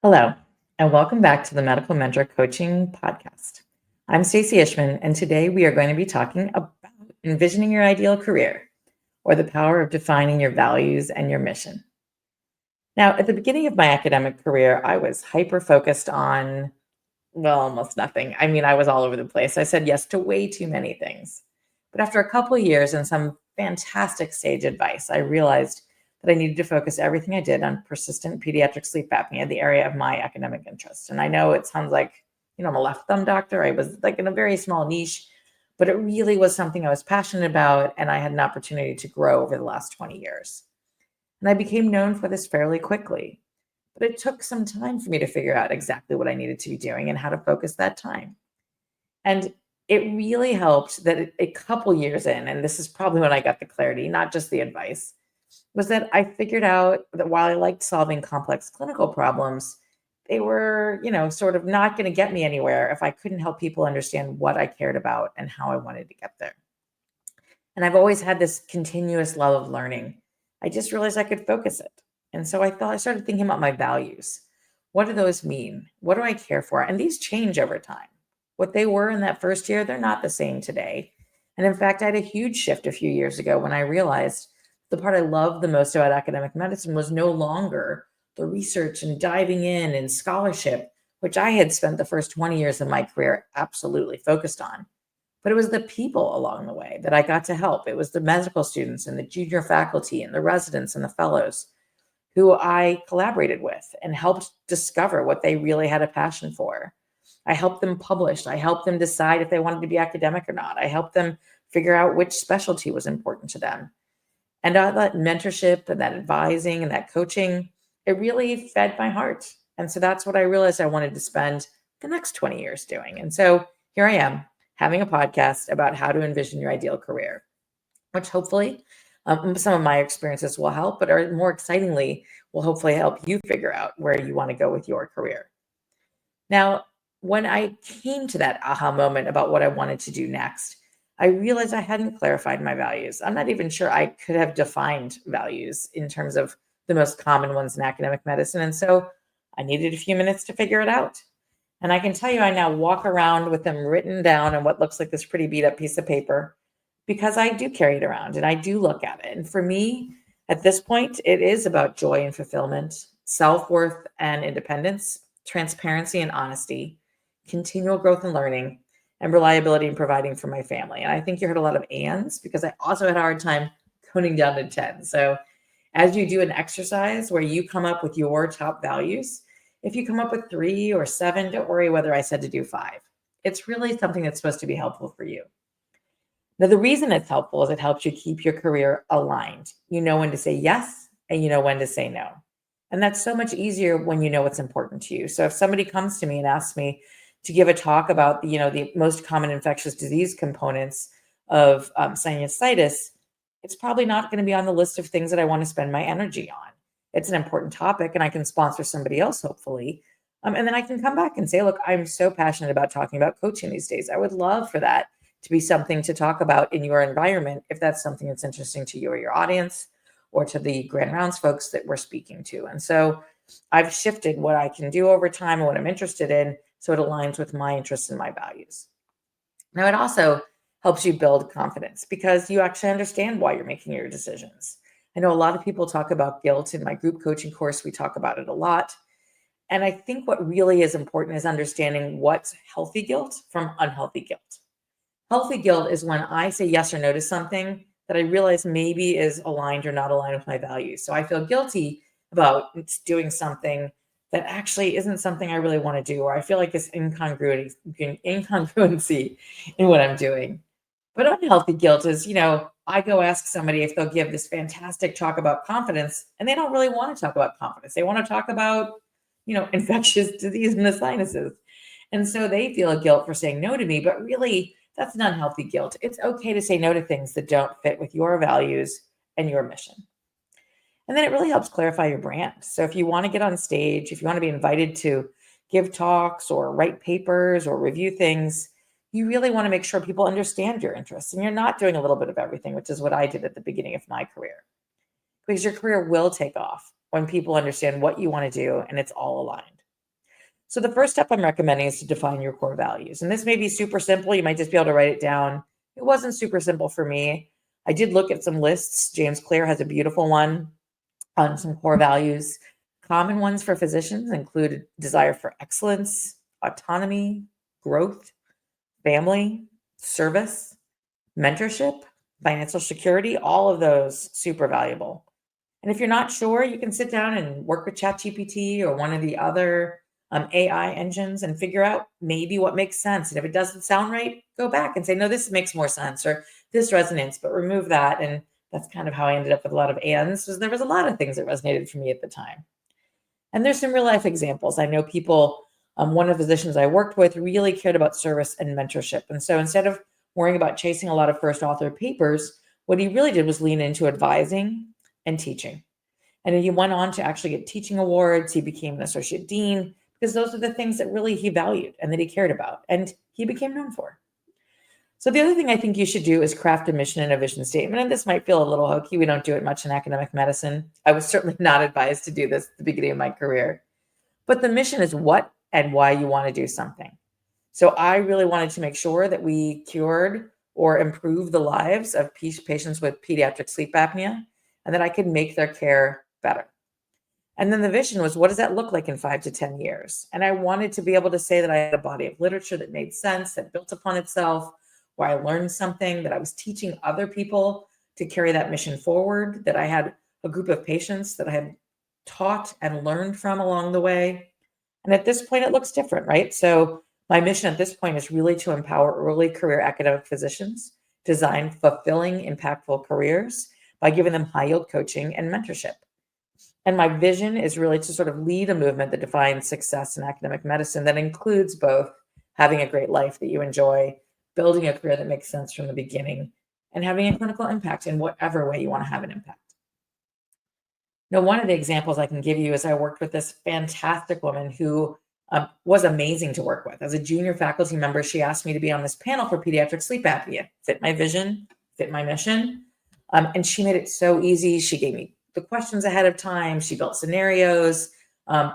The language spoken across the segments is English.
Hello, and welcome back to the Medical Mentor Coaching Podcast. I'm Stacey Ishman, and today we are going to be talking about envisioning your ideal career or the power of defining your values and your mission. Now, at the beginning of my academic career, I was hyper focused on, well, almost nothing. I mean, I was all over the place. I said yes to way too many things. But after a couple of years and some fantastic sage advice, I realized that I needed to focus everything I did on persistent pediatric sleep apnea, the area of my academic interest. And I know it sounds like, I'm a left thumb doctor. I was like in a very small niche, but it really was something I was passionate about. And I had an opportunity to grow over the last 20 years. And I became known for this fairly quickly. But it took some time for me to figure out exactly what I needed to be doing and how to focus that time. And it really helped that a couple years in, and this is probably when I got the clarity, not just the advice, was that I figured out that while I liked solving complex clinical problems, they were, sort of not going to get me anywhere if I couldn't help people understand what I cared about and how I wanted to get there. And I've always had this continuous love of learning. I just realized I could focus it. And so I started thinking about my values. What do those mean? What do I care for? And these change over time. What they were in that first year, they're not the same today. And in fact, I had a huge shift a few years ago when I realized the part I loved the most about academic medicine was no longer the research and diving in and scholarship, which I had spent the first 20 years of my career absolutely focused on. But it was the people along the way that I got to help. It was the medical students and the junior faculty and the residents and the fellows who I collaborated with and helped discover what they really had a passion for. I helped them publish. I helped them decide if they wanted to be academic or not. I helped them figure out which specialty was important to them. And that mentorship and that advising and that coaching, it really fed my heart. And so that's what I realized I wanted to spend the next 20 years doing. And so here I am having a podcast about how to envision your ideal career, which hopefully some of my experiences will help, but more excitingly, will hopefully help you figure out where you want to go with your career. Now, when I came to that aha moment about what I wanted to do next, I realized I hadn't clarified my values. I'm not even sure I could have defined values in terms of the most common ones in academic medicine. And so I needed a few minutes to figure it out. And I can tell you, I now walk around with them written down on what looks like this pretty beat up piece of paper because I do carry it around and I do look at it. And for me, at this point, it is about joy and fulfillment, self worth and independence, transparency and honesty, continual growth and learning, and reliability in providing for my family. And I think you heard a lot of ands because I also had a hard time coning down to 10. So as you do an exercise where you come up with your top values, if you come up with 3 or 7, don't worry whether I said to do 5. It's really something that's supposed to be helpful for you. Now, the reason it's helpful is it helps you keep your career aligned. You know when to say yes and you know when to say no. And that's so much easier when you know what's important to you. So if somebody comes to me and asks me to give a talk about, the most common infectious disease components of sinusitis, it's probably not going to be on the list of things that I want to spend my energy on. It's an important topic and I can sponsor somebody else, hopefully. And then I can come back and say, look, I'm so passionate about talking about coaching these days. I would love for that to be something to talk about in your environment if that's something that's interesting to you or your audience or to the grand rounds folks that we're speaking to. And so I've shifted what I can do over time and what I'm interested in so it aligns with my interests and my values. Now, it also helps you build confidence because you actually understand why you're making your decisions. I know a lot of people talk about guilt. In my group coaching course, we talk about it a lot. And I think what really is important is understanding what's healthy guilt from unhealthy guilt. Healthy guilt is when I say yes or no to something that I realize maybe is aligned or not aligned with my values. So I feel guilty about doing something that actually isn't something I really want to do, or I feel like this incongruency in what I'm doing. But unhealthy guilt is, I go ask somebody if they'll give this fantastic talk about confidence, and they don't really want to talk about confidence. They want to talk about, infectious disease in the sinuses. And so they feel a guilt for saying no to me, but really that's an unhealthy guilt. It's okay to say no to things that don't fit with your values and your mission. And then it really helps clarify your brand. So if you want to get on stage, if you want to be invited to give talks or write papers or review things, you really want to make sure people understand your interests and you're not doing a little bit of everything, which is what I did at the beginning of my career. Because your career will take off when people understand what you want to do and it's all aligned. So the first step I'm recommending is to define your core values. And this may be super simple. You might just be able to write it down. It wasn't super simple for me. I did look at some lists. James Clear has a beautiful one on some core values. Common ones for physicians include desire for excellence, autonomy, growth, family, service, mentorship, financial security, all of those super valuable. And if you're not sure, you can sit down and work with ChatGPT or one of the other AI engines and figure out maybe what makes sense. And if it doesn't sound right, go back and say, no, this makes more sense, or this resonates, but remove that. And that's kind of how I ended up with a lot of ands, was there was a lot of things that resonated for me at the time. And there's some real life examples. I know people, one of the physicians I worked with really cared about service and mentorship. And so instead of worrying about chasing a lot of first author papers, what he really did was lean into advising and teaching. And he went on to actually get teaching awards. He became an associate dean because those are the things that really he valued and that he cared about, and he became known for. So the other thing I think you should do is craft a mission and a vision statement. And this might feel a little hokey. We don't do it much in academic medicine. I was certainly not advised to do this at the beginning of my career. But the mission is what and why you want to do something. So I really wanted to make sure that we cured or improved the lives of patients with pediatric sleep apnea, and that I could make their care better. And then the vision was, what does that look like in 5 to 10 years? And I wanted to be able to say that I had a body of literature that made sense, that built upon itself, where I learned something, that I was teaching other people to carry that mission forward, that I had a group of patients that I had taught and learned from along the way. And at this point, it looks different, right? So my mission at this point is really to empower early career academic physicians, design fulfilling, impactful careers by giving them high yield coaching and mentorship. And my vision is really to sort of lead a movement that defines success in academic medicine that includes both having a great life that you enjoy, building a career that makes sense from the beginning, and having a clinical impact in whatever way you want to have an impact. Now, one of the examples I can give you is I worked with this fantastic woman who was amazing to work with. As a junior faculty member, she asked me to be on this panel for pediatric sleep apnea. Fit my vision, fit my mission. And she made it so easy. She gave me the questions ahead of time. She built scenarios.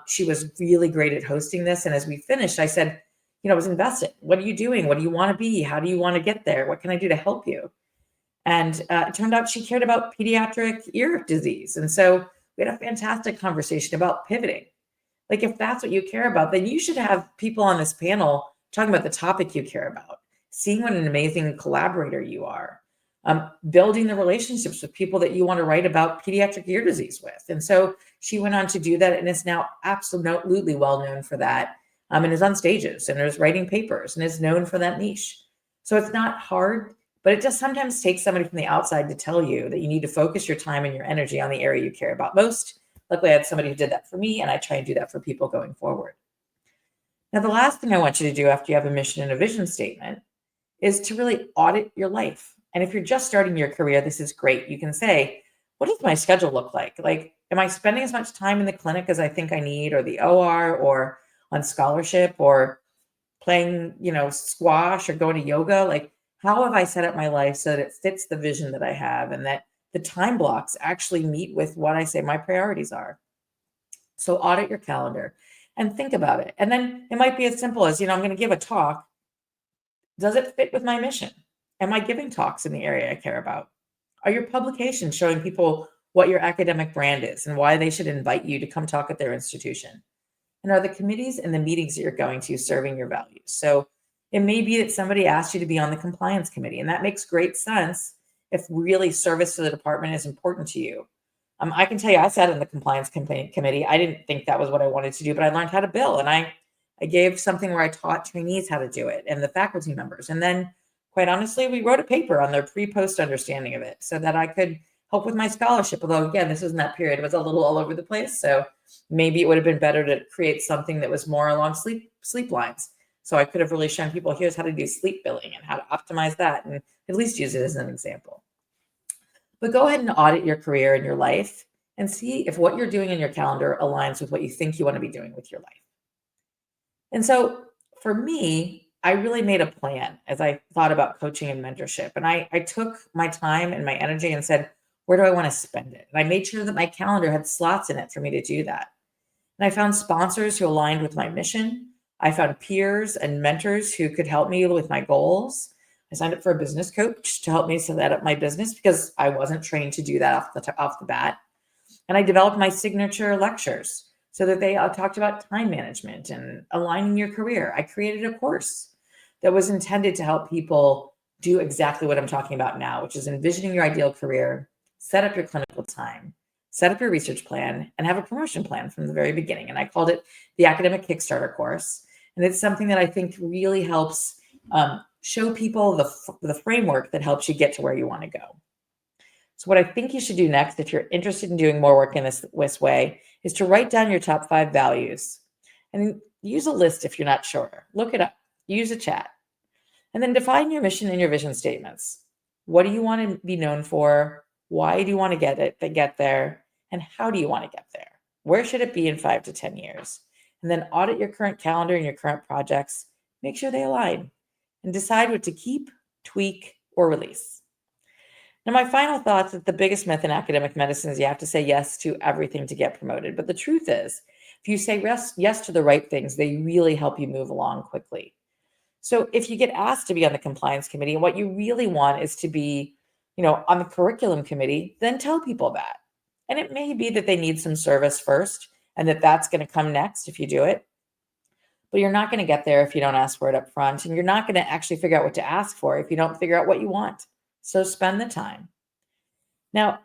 She was really great at hosting this. And as we finished, I said, I was invested. What are you doing? What do you want to be? How do you want to get there? What can I do to help you? And it turned out she cared about pediatric ear disease. And so we had a fantastic conversation about pivoting. Like, if that's what you care about, then you should have people on this panel talking about the topic you care about, seeing what an amazing collaborator you are, building the relationships with people that you want to write about pediatric ear disease with. And so she went on to do that and is now absolutely well known for that, and is on stages and is writing papers and is known for that niche. So it's not hard, but it just sometimes takes somebody from the outside to tell you that you need to focus your time and your energy on the area you care about most. Luckily, I had somebody who did that for me, and I try and do that for people going forward. Now, the last thing I want you to do after you have a mission and a vision statement is to really audit your life. And if you're just starting your career, this is great. You can say, what does my schedule look like? Like, am I spending as much time in the clinic as I think I need, or the OR, or on scholarship, or playing, squash, or going to yoga? Like, how have I set up my life so that it fits the vision that I have, and that the time blocks actually meet with what I say my priorities are? So audit your calendar and think about it. And then it might be as simple as, I'm going to give a talk. Does it fit with my mission? Am I giving talks in the area I care about? Are your publications showing people what your academic brand is and why they should invite you to come talk at their institution? And are the committees and the meetings that you're going to serving your values? So it may be that somebody asked you to be on the compliance committee, and that makes great sense if really service to the department is important to you. I can tell you, I sat in the compliance committee. I didn't think that was what I wanted to do, but I learned how to bill, and I gave something where I taught trainees how to do it and the faculty members. And then, quite honestly, we wrote a paper on their pre-post understanding of it so that I could help with my scholarship. Although, again, this was in that period, it was a little all over the place. So maybe it would have been better to create something that was more along sleep lines. So I could have really shown people, here's how to do sleep billing and how to optimize that, and at least use it as an example. But go ahead and audit your career and your life and see if what you're doing in your calendar aligns with what you think you want to be doing with your life. And so for me, I really made a plan as I thought about coaching and mentorship. And I took my time and my energy and said, where do I want to spend it? And I made sure that my calendar had slots in it for me to do that. And I found sponsors who aligned with my mission. I found peers and mentors who could help me with my goals. I signed up for a business coach to help me set up my business because I wasn't trained to do that off the bat. And I developed my signature lectures so that they talked about time management and aligning your career. I created a course that was intended to help people do exactly what I'm talking about now, which is envisioning your ideal career, set up your clinical time, set up your research plan, and have a promotion plan from the very beginning. And I called it the Academic Kickstarter course. And it's something that I think really helps show people the framework that helps you get to where you want to go. So what I think you should do next, if you're interested in doing more work in this way, is to write down your top 5 values and use a list if you're not sure. Look it up, use a chat, and then define your mission and your vision statements. What do you want to be known for? Why do you want to get there? And how do you want to get there? Where should it be in 5 to 10 years? And then audit your current calendar and your current projects. Make sure they align and decide what to keep, tweak, or release. Now, my final thoughts is the biggest myth in academic medicine is you have to say yes to everything to get promoted. But the truth is, if you say yes to the right things, they really help you move along quickly. So if you get asked to be on the compliance committee and what you really want is to be, on the curriculum committee, then tell people that. And it may be that they need some service first and that's going to come next if you do it. But you're not going to get there if you don't ask for it up front. And you're not going to actually figure out what to ask for if you don't figure out what you want. So spend the time. Now,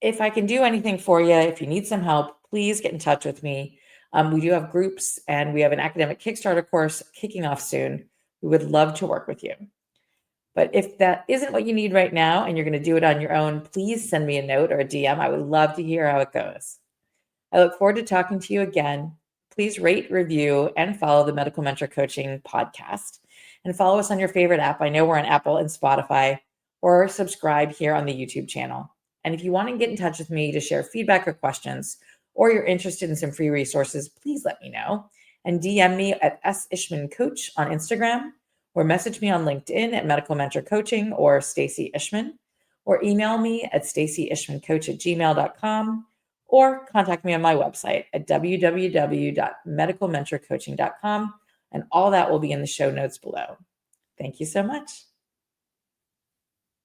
if I can do anything for you, if you need some help, please get in touch with me. We do have groups and we have an academic Kickstarter course kicking off soon. We would love to work with you. But if that isn't what you need right now and you're going to do it on your own, please send me a note or a DM. I would love to hear how it goes. I look forward to talking to you again. Please rate, review, and follow the Medical Mentor Coaching podcast. And follow us on your favorite app. I know we're on Apple and Spotify, or subscribe here on the YouTube channel. And if you want to get in touch with me to share feedback or questions, or you're interested in some free resources, please let me know. And DM me at @ishmancoach on Instagram, or message me on LinkedIn at Medical Mentor Coaching or Stacey Ishman, or email me at staceyishmancoach@gmail.com, or contact me on my website at www.medicalmentorcoaching.com. And all that will be in the show notes below. Thank you so much.